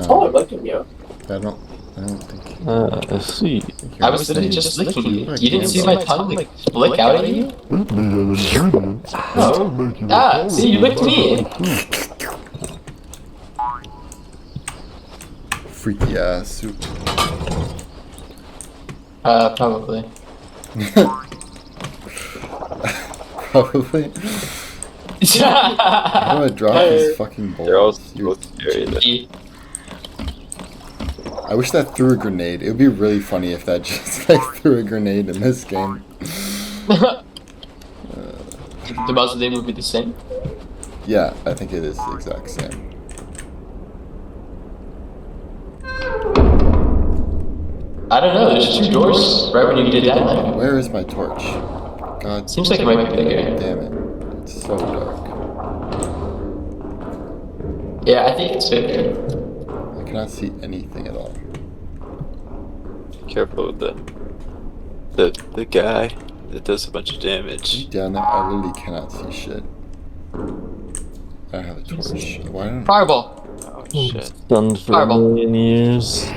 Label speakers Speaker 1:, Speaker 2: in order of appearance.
Speaker 1: Oh, look at you.
Speaker 2: I don't think.
Speaker 3: Let's see.
Speaker 1: I was literally just licking you.
Speaker 2: Look,
Speaker 1: You didn't see my tongue like flick out at you? Oh. Ah, see, you licked me.
Speaker 2: Freaky ass soup.
Speaker 1: Probably.
Speaker 2: Probably. I'm gonna drop these fucking balls.
Speaker 3: They're all both scary. Though.
Speaker 2: I wish that threw a grenade. It would be really funny if that just like threw a grenade in this game.
Speaker 1: The Bowser name would be the same.
Speaker 2: Yeah, I think it is the exact same.
Speaker 1: I don't know, there's 2 doors right when you did that.
Speaker 2: Where is my torch? God
Speaker 1: Seems like it might be bigger.
Speaker 2: damn it. It's so dark.
Speaker 1: Yeah, I think it's bigger.
Speaker 2: I cannot see anything at all.
Speaker 3: Careful with the guy that does a bunch of damage.
Speaker 2: Down there, I literally cannot see shit. I don't have a torch. Why don't
Speaker 1: Fireball.
Speaker 3: Oh shit.
Speaker 4: Stunned for
Speaker 1: Fireball.
Speaker 4: a million years.